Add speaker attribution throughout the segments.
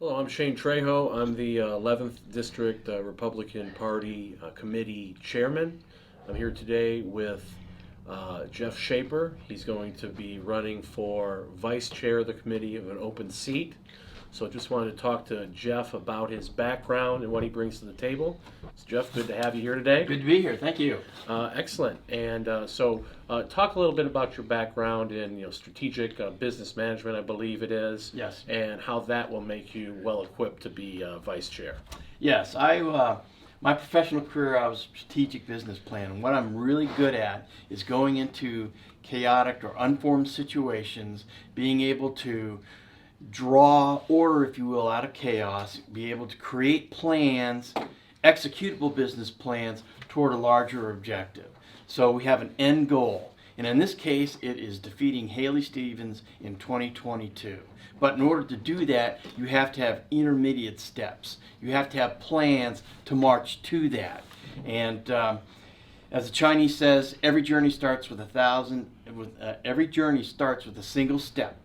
Speaker 1: Hello, I'm Shane Trejo. I'm the 11th District Republican Party Committee Chairman. I'm here today with Jeff Schaeper. He's going to be running for Vice Chair of the committee of an open seat. So I just wanted to talk to Jeff about his background and what he brings to the table. So Jeff, good to have you here today.
Speaker 2: Good to be here. Thank you.
Speaker 1: Excellent. And talk a little bit about your background in strategic business management, I believe it is.
Speaker 2: Yes.
Speaker 1: And how that will make you well equipped to be vice chair.
Speaker 2: Yes, my professional career, I was a strategic business plan, and what I'm really good at is going into chaotic or unformed situations, being able to draw order, if you will, out of chaos, be able to create plans, executable business plans toward a larger objective. So we have an end goal. And in this case, it is defeating Haley Stevens in 2022. But in order to do that, you have to have intermediate steps. You have to have plans to march to that. And as the Chinese says, every journey starts with every journey starts with a single step.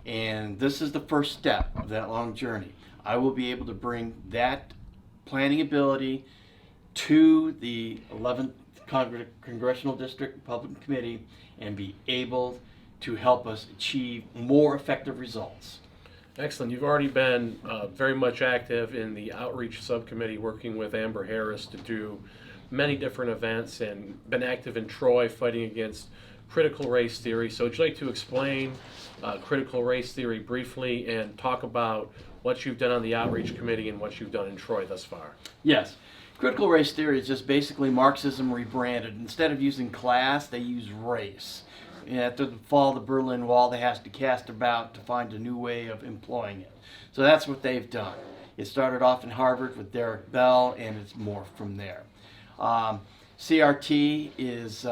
Speaker 2: And this is the first step of that long journey. I will be able to bring that planning ability to the 11th Congressional District Republican Committee and be able to help us achieve more effective results.
Speaker 1: Excellent. You've already been very much active in the outreach subcommittee working with Amber Harris to do many different events and been active in Troy fighting against critical race theory. So would you like to explain critical race theory briefly and talk about what you've done on the outreach committee and what you've done in Troy thus far?
Speaker 2: Yes. Critical race theory is just basically Marxism rebranded. Instead of using class, they use race. And after the fall of the Berlin Wall, they have to cast about to find a new way of employing it. So that's what they've done. It started off in Harvard with Derek Bell, and it's morphed from there. CRT is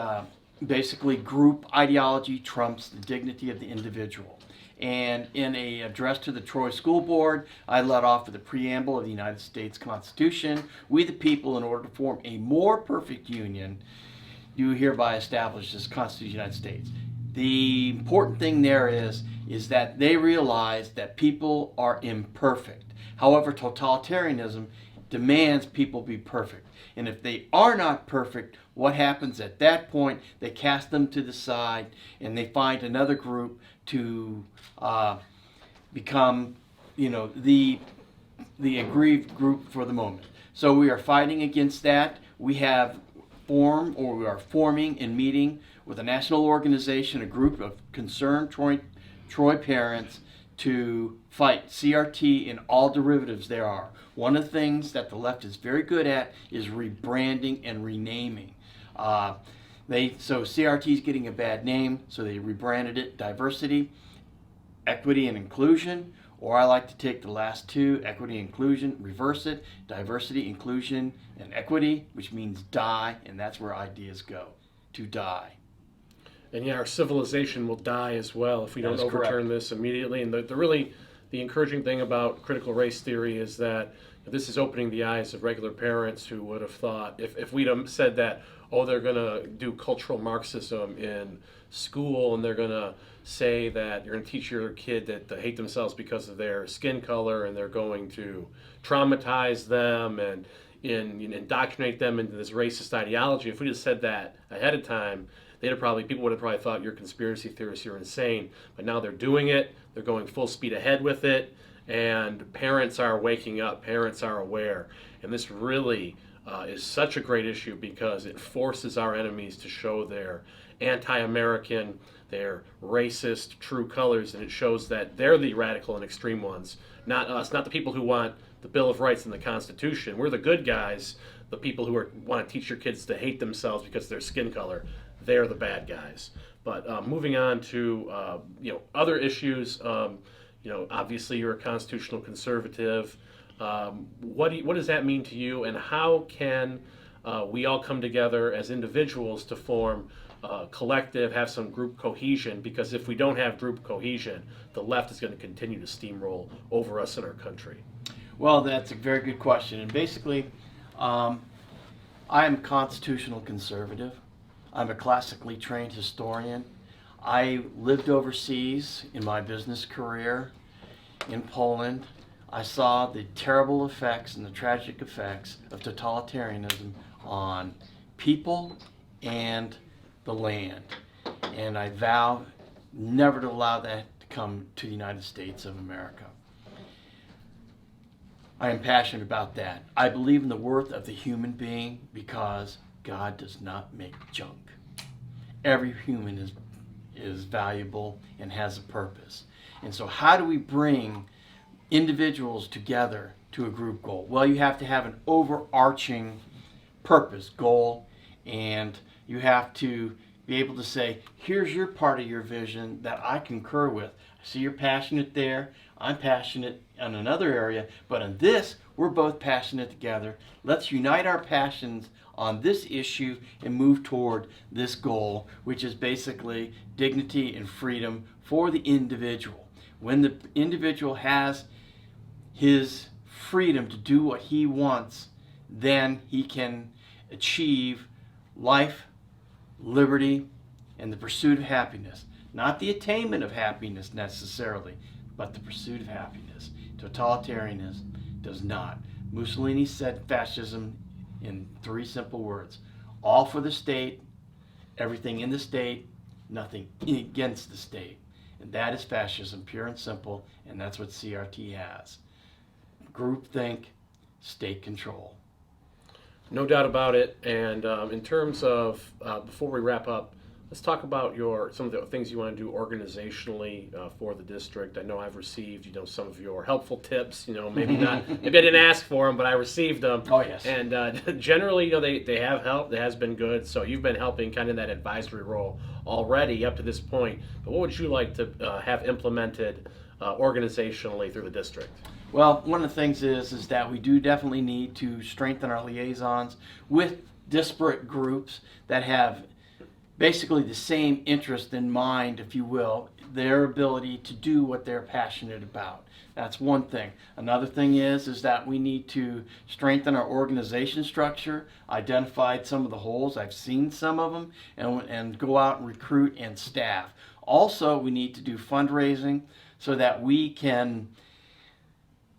Speaker 2: basically group ideology trumps the dignity of the individual. And in an address to the Troy School Board, I led off with the preamble of the United States Constitution. We the people, in order to form a more perfect union, do hereby establish this Constitution of the United States. The important thing there is that they realize that people are imperfect. However, totalitarianism demands people be perfect. And if they are not perfect, what happens at that point? They cast them to the side and they find another group to become, the aggrieved group for the moment. So we are fighting against that. We are forming and meeting with a national organization, a group of concerned Troy parents to fight CRT and all derivatives there are. One of the things that the left is very good at is rebranding and renaming. So CRT is getting a bad name, so they rebranded it diversity, equity, and inclusion. Or I like to take the last two, equity, inclusion, reverse it, diversity, inclusion, and equity, which means die, and that's where ideas go, to die.
Speaker 1: And yeah, our civilization will die as well if we don't overturn this immediately. And the encouraging thing about critical race theory is that this is opening the eyes of regular parents who would have thought, if we'd have said that, oh, they're going to do cultural Marxism in school and they're going to say that you're going to teach your kid that they hate themselves because of their skin color and they're going to traumatize them and indoctrinate them into this racist ideology. If we just said that ahead of time, people would have probably thought you're conspiracy theorists, you're insane. But now they're doing it, they're going full speed ahead with it, and parents are waking up, parents are aware. And this really is such a great issue because it forces our enemies to show their anti-American, their racist true colors, and it shows that they're the radical and extreme ones, not us, not the people who want the Bill of Rights and the Constitution. We're the good guys, the people who want to teach your kids to hate themselves because of their skin color. They're the bad guys. But moving on to other issues, obviously you're a constitutional conservative. What does that mean to you, and how can we all come together as individuals to form a collective, have some group cohesion? Because if we don't have group cohesion, the left is going to continue to steamroll over us in our country.
Speaker 2: Well, that's a very good question. And basically, I am a constitutional conservative. I'm a classically trained historian. I lived overseas in my business career in Poland. I saw the terrible effects and the tragic effects of totalitarianism on people and the land. And I vow never to allow that to come to the United States of America. I am passionate about that. I believe in the worth of the human being because God does not make junk. Every human is valuable and has a purpose. And so how do we bring individuals together to a group goal? Well, you have to have an overarching purpose, goal, and you have to be able to say, here's your part of your vision that I concur with. I see you're passionate there. I'm passionate in another area, but in this, we're both passionate together. Let's unite our passions on this issue and move toward this goal, which is basically dignity and freedom for the individual. When the individual has his freedom to do what he wants, then he can achieve life, liberty, and the pursuit of happiness. Not the attainment of happiness necessarily, but the pursuit of happiness. Totalitarianism does not. Mussolini said fascism in 3 simple words: all for the state, everything in the state, nothing against the state. And that is fascism, pure and simple, and that's what CRT has. Groupthink, state control.
Speaker 1: No doubt about it. And in terms of, before we wrap up, let's talk about some of the things you want to do organizationally for the district. I know I've received, some of your helpful tips. Maybe not, maybe I didn't ask for them, but I received them.
Speaker 2: Oh yes.
Speaker 1: And generally, they have helped. It has been good. So you've been helping kind of in that advisory role already up to this point. But what would you like to have implemented organizationally through the district?
Speaker 2: Well, one of the things is that we do definitely need to strengthen our liaisons with disparate groups that have basically the same interest in mind, if you will, their ability to do what they're passionate about. That's one thing. Another thing is that we need to strengthen our organization structure, identified some of the holes, I've seen some of them, and go out and recruit and staff. Also, we need to do fundraising so that we can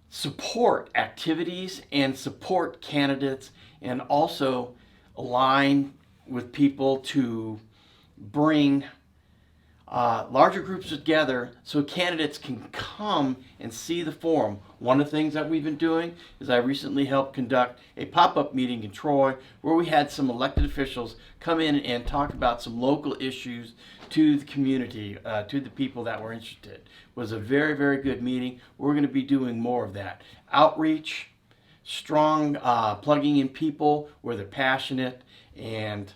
Speaker 2: support activities and support candidates, and also align with people to bring larger groups together so candidates can come and see the forum. One of the things that we've been doing is I recently helped conduct a pop-up meeting in Troy where we had some elected officials come in and talk about some local issues to the community, to the people that were interested. It was a very, very good meeting. We're going to be doing more of that. Outreach, strong plugging in people where they're passionate, and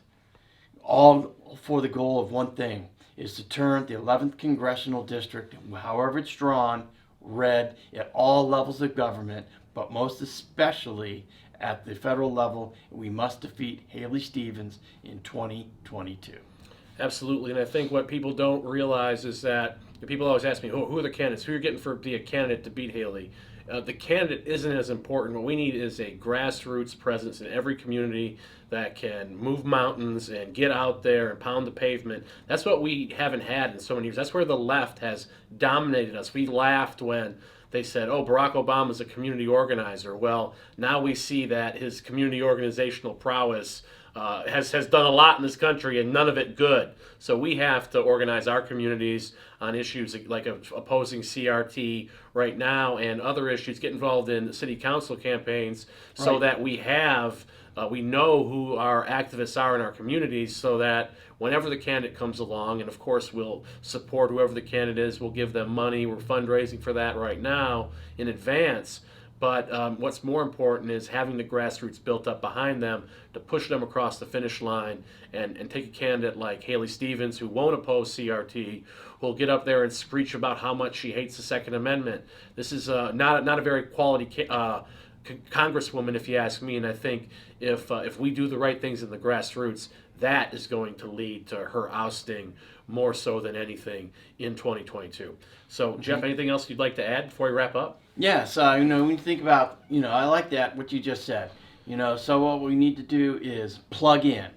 Speaker 2: all for the goal of one thing, is to turn the 11th Congressional District, however it's drawn, red at all levels of government, but most especially at the federal level. We must defeat Haley Stevens in 2022.
Speaker 1: Absolutely, and I think what people don't realize is that people always ask me, who are the candidates? Who are you getting to be a candidate to beat Haley? The candidate isn't as important. What we need is a grassroots presence in every community that can move mountains and get out there and pound the pavement. That's what we haven't had in so many years. That's where the left has dominated us. We laughed when they said, Barack Obama's a community organizer. Well, now we see that his community organizational prowess has done a lot in this country, and none of it good. So we have to organize our communities on issues like opposing CRT right now and other issues, get involved in city council campaigns so that we know who our activists are in our communities, so that whenever the candidate comes along, and of course we'll support whoever the candidate is, we'll give them money, we're fundraising for that right now in advance. But what's more important is having the grassroots built up behind them to push them across the finish line, and take a candidate like Haley Stevens, who won't oppose CRT, who'll get up there and screech about how much she hates the Second Amendment. This is not a very quality congresswoman, if you ask me, and I think if we do the right things in the grassroots, that is going to lead to her ousting more so than anything in 2022. So, Jeff, anything else you'd like to add before we wrap up?
Speaker 2: Yes, when you think about, I like that, what you just said. So what we need to do is plug in.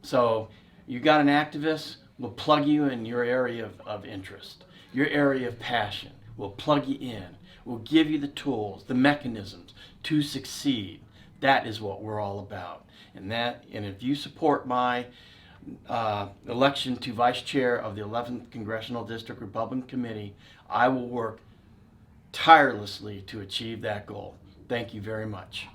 Speaker 2: So you got an activist, we'll plug you in your area of interest, your area of passion. will plug you in, will give you the tools, the mechanisms to succeed. That is what we're all about. And if you support my election to vice chair of the 11th Congressional District Republican Committee, I will work tirelessly to achieve that goal. Thank you very much.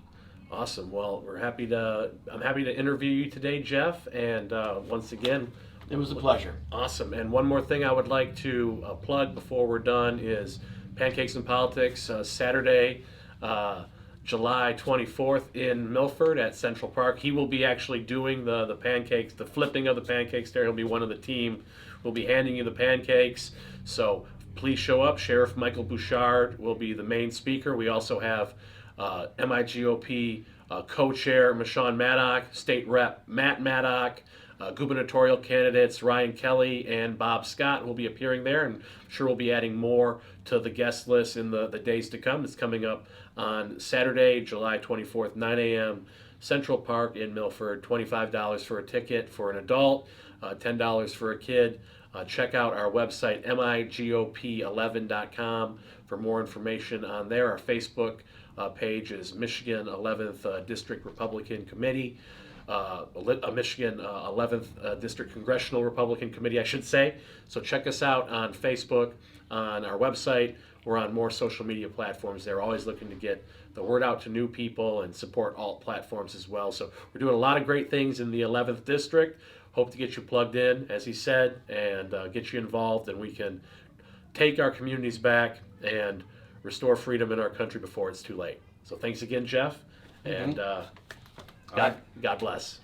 Speaker 1: Awesome. Well, I'm happy to interview you today, Jeff. And once again,
Speaker 2: it was a pleasure.
Speaker 1: Awesome. And one more thing I would like to plug before we're done is Pancakes and Politics, Saturday, July 24th in Milford at Central Park. He will be actually doing the pancakes, the flipping of the pancakes there. He'll be one of the team. We'll be handing you the pancakes. So please show up. Sheriff Michael Bouchard will be the main speaker. We also have MIGOP co-chair Michonne Maddock, state rep Matt Maddock, gubernatorial candidates Ryan Kelly and Bob Scott will be appearing there, and I'm sure we'll be adding more to the guest list in the days to come. It's coming up on Saturday, July 24th, 9 a.m., Central Park in Milford. $25 for a ticket for an adult, $10 for a kid. Check out our website, migop11.com, for more information on there. Our Facebook page is Michigan 11th District Republican Committee. Michigan 11th District Congressional Republican Committee, I should say. So check us out on Facebook, on our website. We're on more social media platforms. They're always looking to get the word out to new people and support alt platforms as well. So we're doing a lot of great things in the 11th District. Hope to get you plugged in, as he said, and get you involved, and we can take our communities back and restore freedom in our country before it's too late. So thanks again, Jeff, and God bless.